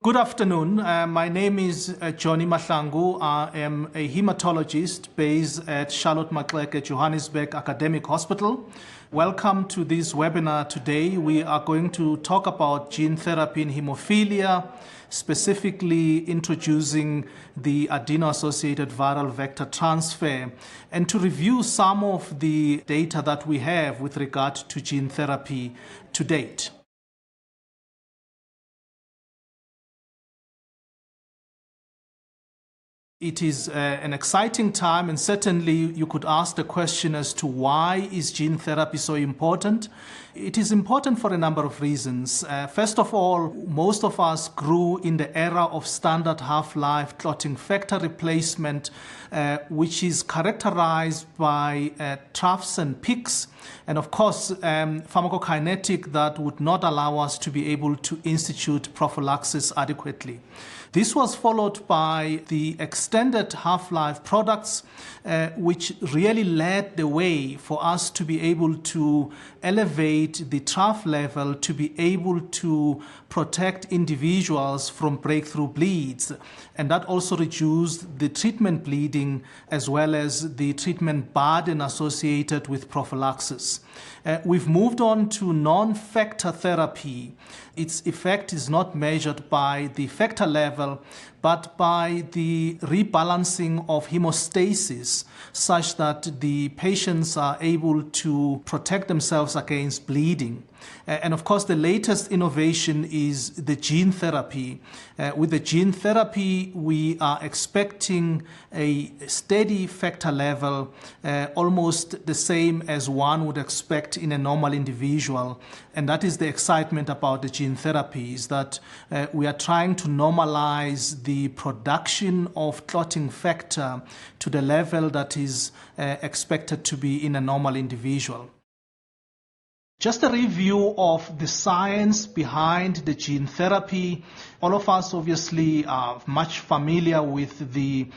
Good afternoon. My name is Johnny Mahlangu. I am a hematologist based at Charlotte Maxeke Johannesburg Academic Hospital. Welcome to this webinar today. We are going to talk about gene therapy in hemophilia, specifically introducing the adeno-associated viral vector transfer, and to review some of the data that we have with regard to gene therapy to date. It is an exciting time, and certainly you could ask the question as to why is gene therapy so important? It is important for a number of reasons. First of all, most of us grew in the era of standard half-life clotting factor replacement, which is characterized by troughs and peaks, and of course pharmacokinetic that would not allow us to be able to institute prophylaxis adequately. This was followed by the extended half-life products, which really led the way for us to be able to elevate the trough level to be able to protect individuals from breakthrough bleeds. And that also reduced the treatment bleeding as well as the treatment burden associated with prophylaxis. We've moved on to non-factor therapy. Its effect is not measured by the factor level, but by the rebalancing of hemostasis such that the patients are able to protect themselves against bleeding. And of course, the latest innovation is the gene therapy. With the gene therapy, we are expecting a steady factor level, almost the same as one would expect in a normal individual. And that is the excitement about the gene therapy, is that we are trying to normalize the production of clotting factor to the level that is expected to be in a normal individual. Just a review of the science behind the gene therapy. All of us obviously are much familiar with the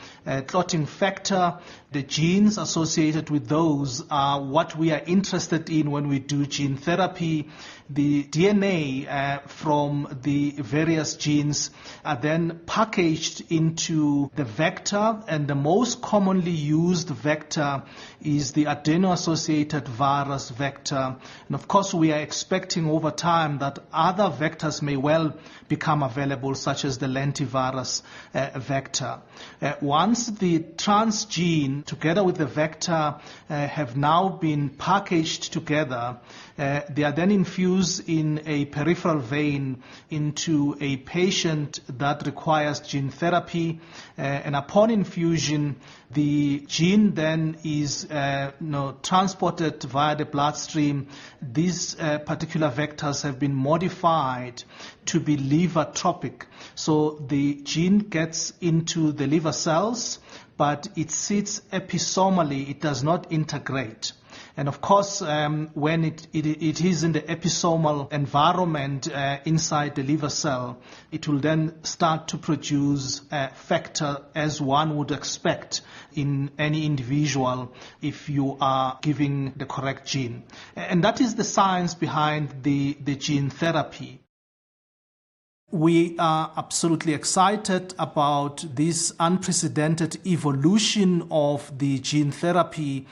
clotting factor. The genes associated with those are what we are interested in when we do gene therapy. The DNA from the various genes are then packaged into the vector, and the most commonly used vector is the adeno-associated virus vector. And of course, we are expecting over time that other vectors may well become available, such as the lentivirus vector. Once the transgene together with the vector have now been packaged together, they are then infused in a peripheral vein into a patient that requires gene therapy. And upon infusion, the gene then is transported via the bloodstream. These particular vectors have been modified to be liver tropic. So the gene gets into the liver cells, but it sits episomally, it does not integrate. And of course, when it is in the episomal environment inside the liver cell, it will then start to produce factor as one would expect in any individual if you are giving the correct gene. And that is the science behind the gene therapy. We are absolutely excited about this unprecedented evolution of the gene therapy.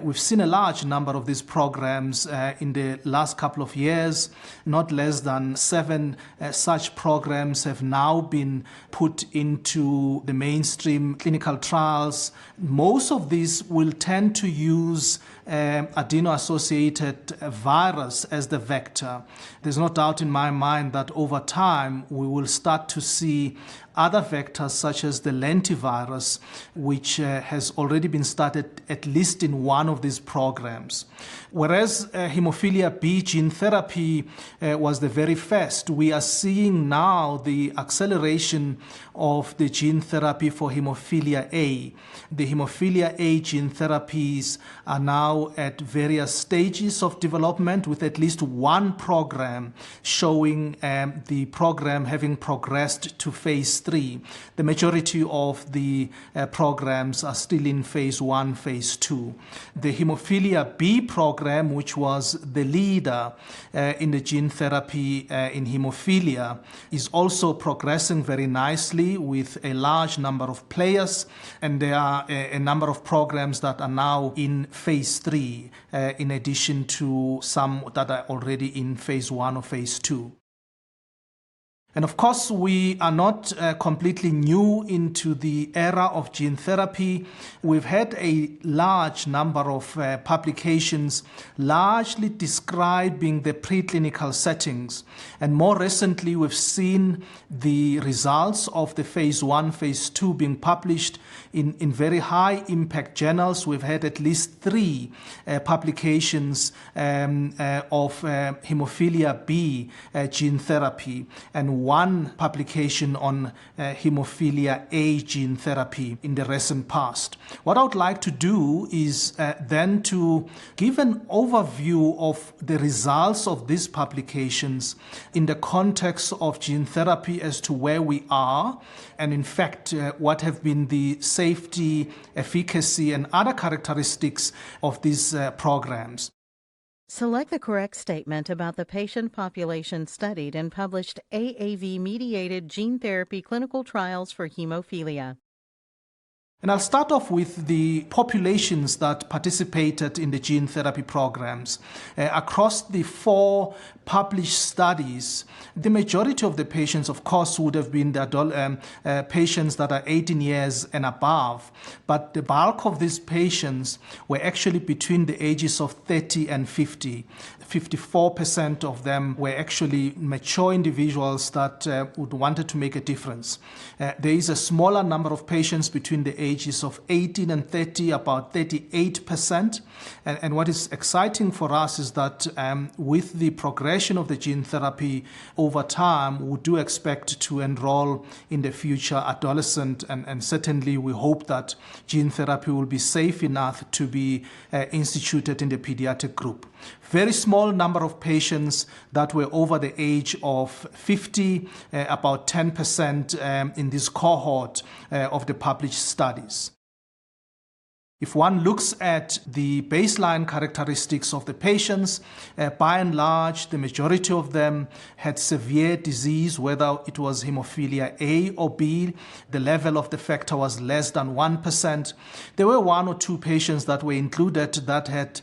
We've seen a large number of these programs in the last couple of years. Not less than 7 such programs have now been put into the mainstream clinical trials. Most of these will tend to use adeno-associated virus as the vector. There's no doubt in my mind that over time we will start to see other vectors such as the lentivirus, which has already been started at least in one of these programs. Whereas hemophilia B gene therapy was the very first, we are seeing now the acceleration of the gene therapy for hemophilia A. The hemophilia A gene therapies are now at various stages of development, with at least one program showing the progress program having progressed to phase 3. The majority of the programs are still in phase 1, phase 2. The Hemophilia B program, which was the leader in the gene therapy in hemophilia, is also progressing very nicely with a large number of players, and there are a number of programs that are now in phase 3, in addition to some that are already in phase 1 or phase 2. And of course, we are not completely new into the era of gene therapy. We've had a large number of publications largely describing the preclinical settings. And more recently, we've seen the results of the phase 1, phase 2 being published in very high impact journals. We've had at least 3 publications of hemophilia B gene therapy, and 1 publication on hemophilia A gene therapy in the recent past. What I would like to do is then to give an overview of the results of these publications in the context of gene therapy as to where we are, and in fact what have been the safety, efficacy, and other characteristics of these programs. Select the correct statement about the patient population studied in published AAV-mediated gene therapy clinical trials for hemophilia. And I'll start off with the populations that participated in the gene therapy programs. Across the 4 published studies, the majority of the patients, of course, would have been the adult patients that are 18 years and above. But the bulk of these patients were actually between the ages of 30 and 50. 54% of them were actually mature individuals that would wanted to make a difference. There is a smaller number of patients between the ages of 18 and 30, about 38%. And what is exciting for us is that with the progression of the gene therapy over time, we do expect to enroll in the future adolescent, and certainly we hope that gene therapy will be safe enough to be instituted in the pediatric group. Very small number of patients that were over the age of 50, about 10% in this cohort of the published studies. If one looks at the baseline characteristics of the patients, by and large, the majority of them had severe disease, whether it was hemophilia A or B. The level of the factor was less than 1%. There were 1 or 2 patients that were included that had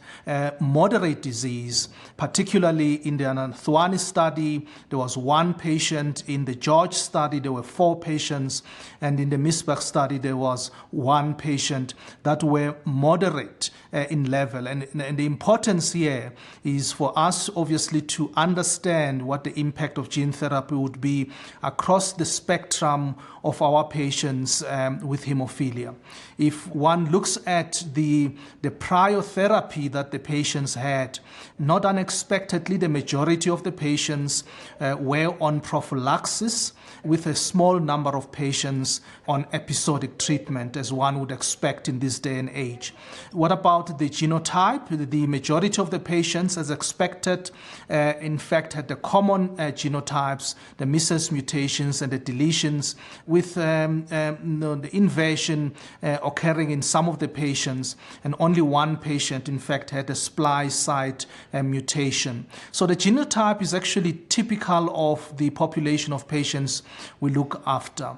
moderate disease, particularly in the Anathwani study. There was 1 patient. In the George study, there were 4 patients. And in the Misbach study, there was 1 patient that were moderate in level. And the importance here is for us, obviously, to understand what the impact of gene therapy would be across the spectrum of our patients with hemophilia. If one looks at the prior therapy that the patients had, not unexpectedly, the majority of the patients were on prophylaxis, with a small number of patients on episodic treatment, as one would expect in this day and age. What about the genotype? The majority of the patients, as expected, in fact, had the common genotypes, the missense mutations and the deletions, with the inversion occurring in some of the patients, and only 1 patient, in fact, had a splice site mutation. So the genotype is actually typical of the population of patients we look after.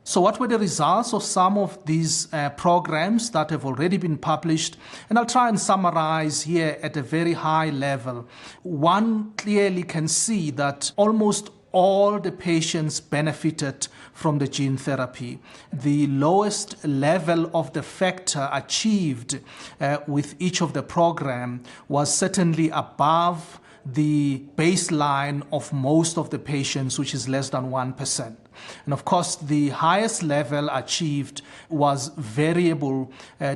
So what were the results of some of these programs that have already been published? And I'll try and summarize here at a very high level. One clearly can see that almost all the patients benefited from the gene therapy. The lowest level of the factor achieved with each of the program was certainly above the baseline of most of the patients, which is less than 1%. And of course, the highest level achieved was variable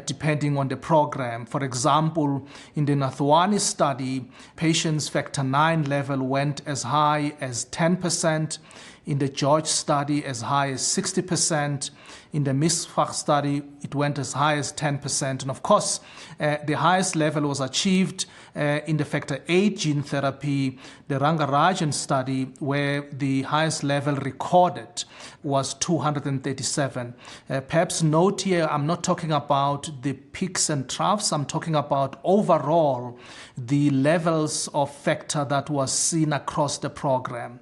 depending on the program. For example, in the Nathwani study, patients' factor 9 level went as high as 10%. In the George study, as high as 60%. In the Misfach study, it went as high as 10%. And of course, the highest level was achieved in the factor VIII gene therapy, the Rangarajan study, where the highest level recorded was 237. Perhaps note here, I'm not talking about the peaks and troughs, I'm talking about overall the levels of factor that was seen across the program.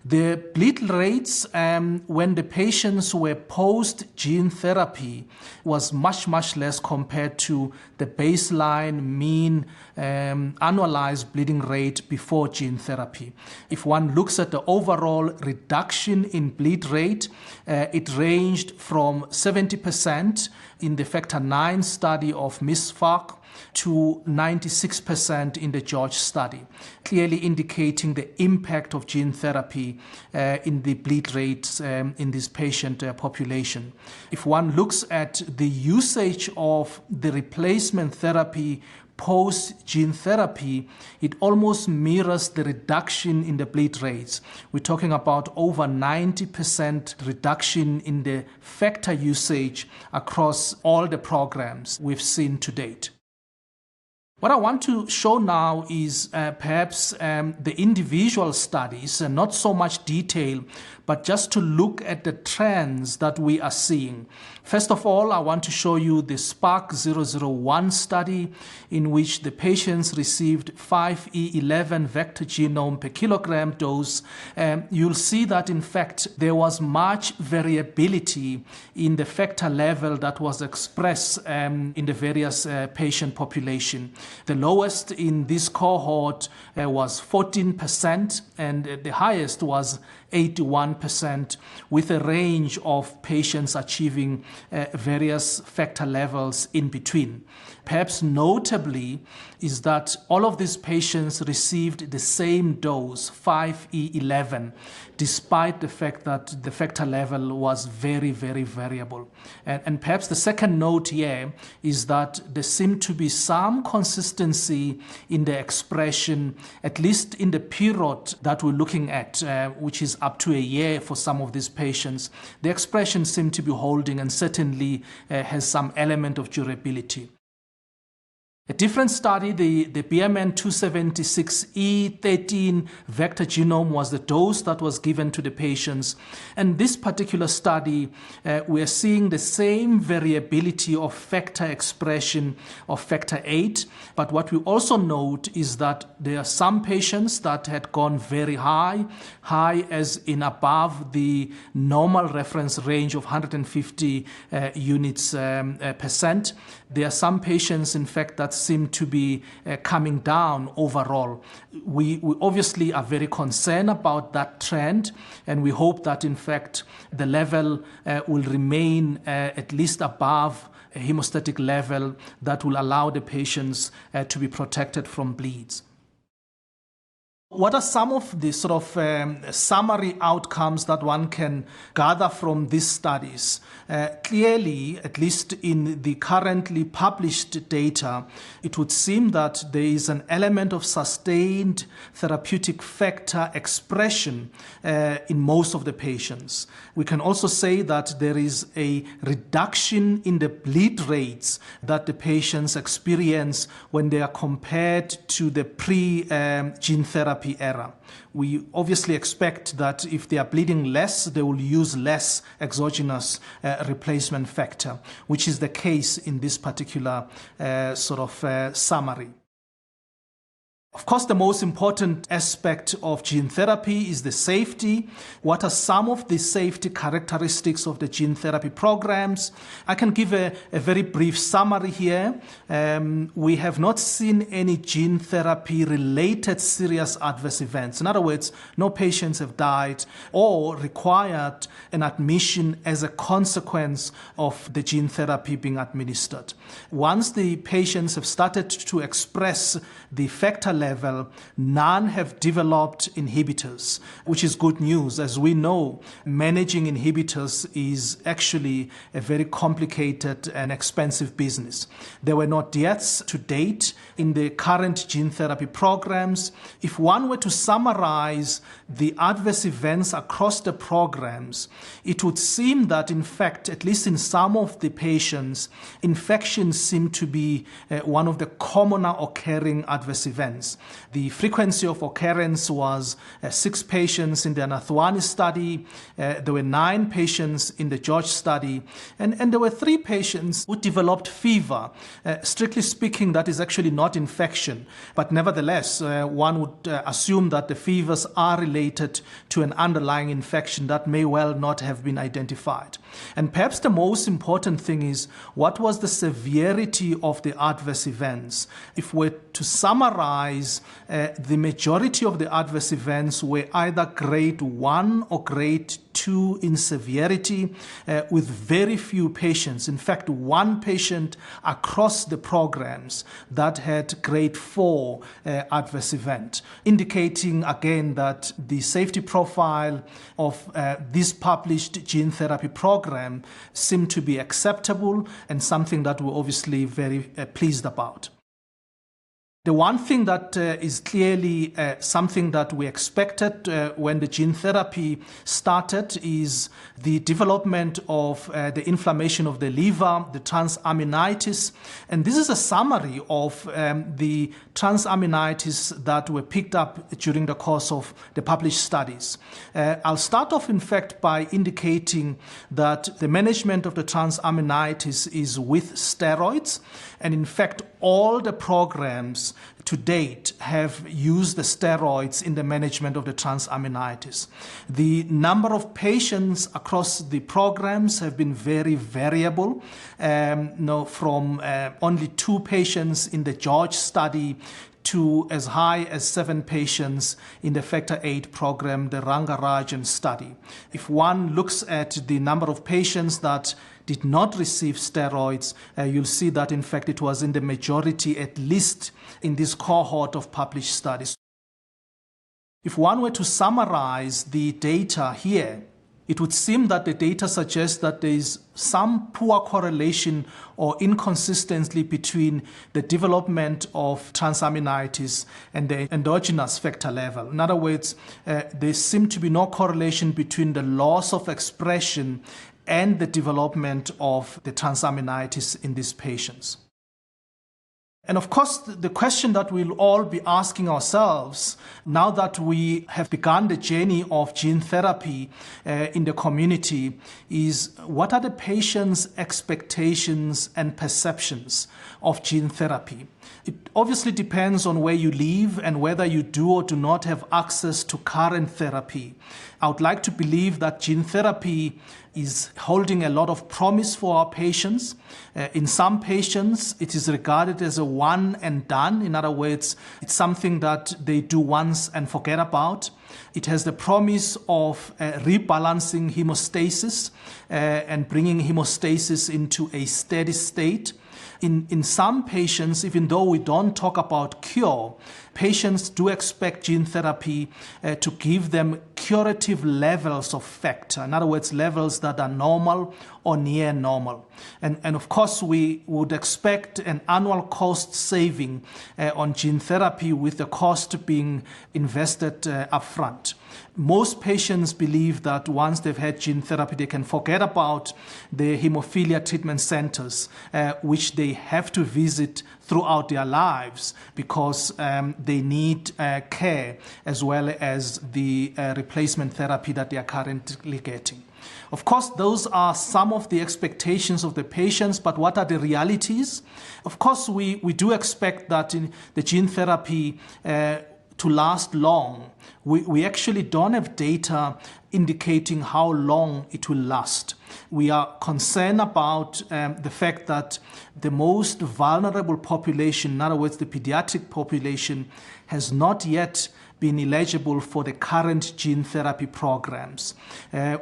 The bleed rates when the patients were post-gene therapy was much less compared to the baseline mean annualized bleeding rate before gene therapy. If one looks at the overall reduction in bleed rate, it ranged from 70% in the factor IX study of Misfach to 96% in the George study, clearly indicating the impact of gene therapy in the bleed rates in this patient population. If one looks at the usage of the replacement therapy post-gene therapy, it almost mirrors the reduction in the bleed rates. We're talking about over 90% reduction in the factor usage across all the programs we've seen to date. What I want to show now is perhaps the individual studies, and not so much detail, but just to look at the trends that we are seeing. First of all, I want to show you the Spark 001 study in which the patients received 5E11 vector genome per kilogram dose. You'll see that in fact there was much variability in the factor level that was expressed in the various patient population. The lowest in this cohort was 14% and the highest was 81%, with a range of patients achieving various factor levels in between. Perhaps notably is that all of these patients received the same dose, 5E11, despite the fact that the factor level was very variable. And perhaps the second note here is that there seemed to be some consistency in the expression, at least in the period that we're looking at, which is up to a year for some of these patients. The expression seemed to be holding and certainly has some element of durability. A different study, the BMN 276E13 vector genome was the dose that was given to the patients. And this particular study, we're seeing the same variability of factor expression of factor VIII. But what we also note is that there are some patients that had gone very high as in above the normal reference range of 150 units percent. There are some patients, in fact, that seem to be coming down overall. We obviously are very concerned about that trend, and we hope that, in fact, the level will remain at least above a hemostatic level that will allow the patients to be protected from bleeds. What are some of the sort of summary outcomes that one can gather from these studies? Clearly, at least in the currently published data, it would seem that there is an element of sustained therapeutic factor expression in most of the patients. We can also say that there is a reduction in the bleed rates that the patients experience when they are compared to the pre-gene therapy era. We obviously expect that if they are bleeding less, they will use less exogenous replacement factor, which is the case in this particular summary. Of course, the most important aspect of gene therapy is the safety. What are some of the safety characteristics of the gene therapy programs? I can give a very brief summary here. We have not seen any gene therapy related serious adverse events. In other words, no patients have died or required an admission as a consequence of the gene therapy being administered. Once the patients have started to express the factor level, none have developed inhibitors, which is good news. As we know, managing inhibitors is actually a very complicated and expensive business. There were no deaths to date in the current gene therapy programs. If one were to summarize the adverse events across the programs, it would seem that, in fact, at least in some of the patients, infections seem to be one of the commoner occurring adverse events. The frequency of occurrence was 6 patients in the Nathwani study, there were 9 patients in the George study, and there were 3 patients who developed fever. Strictly speaking, that is actually not infection, but nevertheless, one would assume that the fevers are related to an underlying infection that may well not have been identified. And perhaps the most important thing is, what was the severity of the adverse events? If we're to summarize, the majority of the adverse events were either grade 1 or grade 2 in severity, with very few patients. In fact, 1 patient across the programs that had grade 4 adverse event, indicating again that the safety profile of this published gene therapy program seemed to be acceptable and something that we're obviously very pleased about. The one thing that is clearly something that we expected when the gene therapy started is the development of the inflammation of the liver, the transaminitis. And this is a summary of the transaminitis that were picked up during the course of the published studies. I'll start off, in fact, by indicating that the management of the transaminitis is with steroids. And in fact, all the programs to date have used the steroids in the management of the transaminitis. The number of patients across the programs have been very variable, from only 2 patients in the George study to as high as 7 patients in the Factor VIII program, the Rangarajan study. If one looks at the number of patients that did not receive steroids, you'll see that, in fact, it was in the majority, at least in this cohort of published studies. If one were to summarize the data here, it would seem that the data suggests that there is some poor correlation or inconsistency between the development of transaminitis and the endogenous factor level. In other words, there seems to be no correlation between the loss of expression and the development of the transaminitis in these patients. And of course, the question that we'll all be asking ourselves now that we have begun the journey of gene therapy in the community is, what are the patient's expectations and perceptions of gene therapy? It obviously depends on where you live and whether you do or do not have access to current therapy. I would like to believe that gene therapy is holding a lot of promise for our patients. In some patients, it is regarded as a one and done. In other words, it's something that they do once and forget about. It has the promise of rebalancing hemostasis and bringing hemostasis into a steady state. In some patients, even though we don't talk about cure, patients do expect gene therapy to give them curative levels of factor. In other words, levels that are normal or near normal. And of course, we would expect an annual cost saving on gene therapy, with the cost being invested upfront. Most patients believe that once they've had gene therapy, they can forget about the hemophilia treatment centers, which they have to visit throughout their lives because they need care as well as the replacement therapy that they are currently getting. Of course, those are some of the expectations of the patients, but what are the realities? Of course, we do expect that in the gene therapy to last long. We actually don't have data indicating how long it will last. We are concerned about the fact that the most vulnerable population, in other words, the pediatric population, has not yet been eligible for the current gene therapy programs.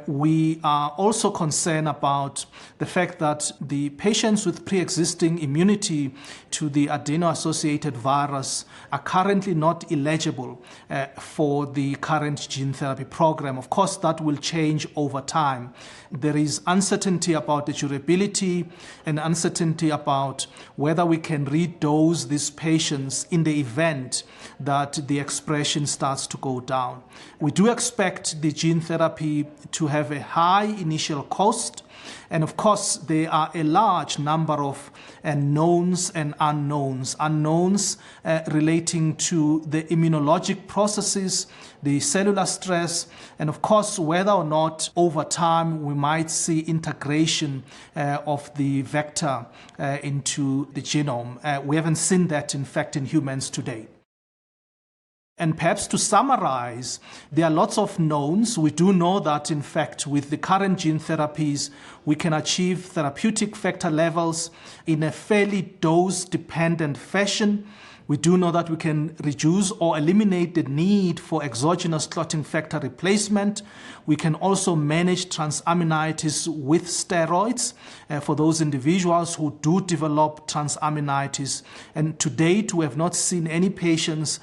We are also concerned about the fact that the patients with pre-existing immunity to the adeno-associated virus are currently not eligible for the current gene therapy program. Of course, that will change over time. There is uncertainty about the durability and uncertainty about whether we can redose these patients in the event that the expression starts to go down. We do expect the gene therapy to have a high initial cost, and of course there are a large number of knowns and unknowns. Unknowns relating to the immunologic processes, the cellular stress, and of course whether or not over time we might see integration of the vector into the genome. We haven't seen that, in fact, in humans today. And perhaps to summarize, there are lots of knowns. We do know that, in fact, with the current gene therapies, we can achieve therapeutic factor levels in a fairly dose-dependent fashion. We do know that we can reduce or eliminate the need for exogenous clotting factor replacement. We can also manage transaminitis with steroids for those individuals who do develop transaminitis. And to date, we have not seen any patients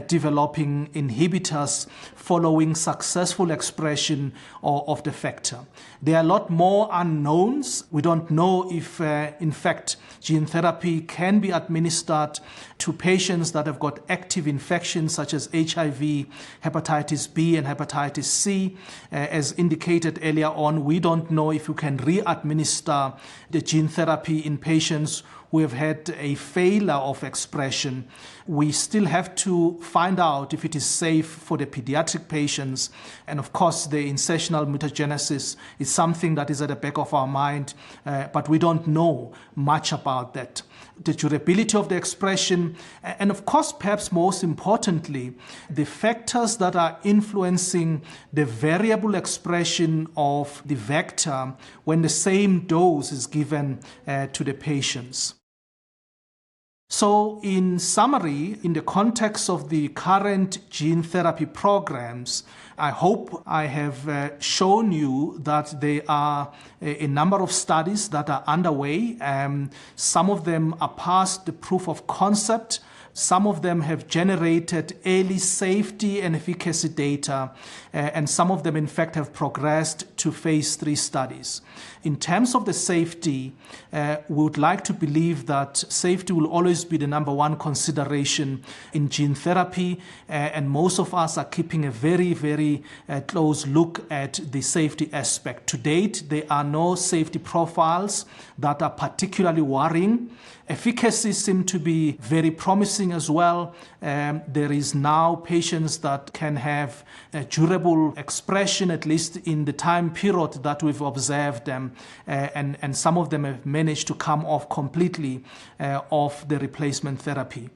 developing inhibitors following successful expression of the factor. There are a lot more unknowns. We don't know if, in fact, gene therapy can be administered to patients that have got active infections such as HIV, hepatitis B, and hepatitis C. As indicated earlier on, we don't know if you can re-administer the gene therapy in patients who have had a failure of expression. We still have to find out if it is safe for the pediatric patients. And of course, the insertional mutagenesis is something that is at the back of our mind, but we don't know much about that. The durability of the expression, and of course, perhaps most importantly, the factors that are influencing the variable expression of the vector when the same dose is given to the patients. So in summary, in the context of the current gene therapy programs, I hope I have shown you that there are a number of studies that are underway. Some of them are past the proof of concept. Some of them have generated early safety and efficacy data, and some of them, in fact, have progressed to phase 3 studies. In terms of the safety, we would like to believe that safety will always be the number one consideration in gene therapy, and most of us are keeping a very, very close look at the safety aspect. To date, there are no safety profiles that are particularly worrying. Efficacy seems to be very promising as well. There is now patients that can have a durable expression, at least in the time period that we've observed them, and some of them have managed to come off completely of the replacement therapy.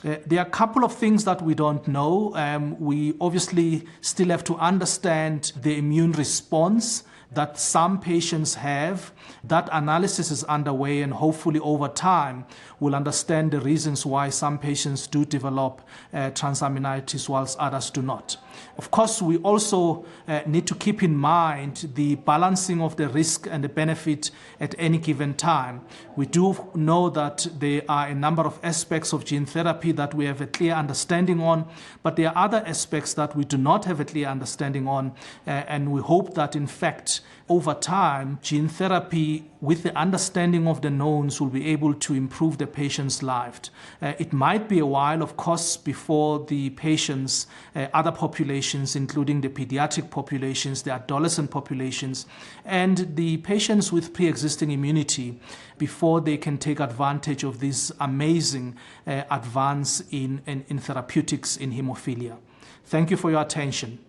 There are a couple of things that we don't know. We obviously still have to understand the immune response that some patients have. That analysis is underway, and hopefully over time we'll understand the reasons why some patients do develop transaminitis whilst others do not. Of course, we also need to keep in mind the balancing of the risk and the benefit at any given time. We do know that there are a number of aspects of gene therapy that we have a clear understanding on, but there are other aspects that we do not have a clear understanding on, and we hope that, in fact, over time, gene therapy, with the understanding of the knowns, will be able to improve the patient's life. It might be a while, of course, before the patients, other populations, including the pediatric populations, the adolescent populations, and the patients with pre-existing immunity, before they can take advantage of this amazing advance in therapeutics in hemophilia. Thank you for your attention.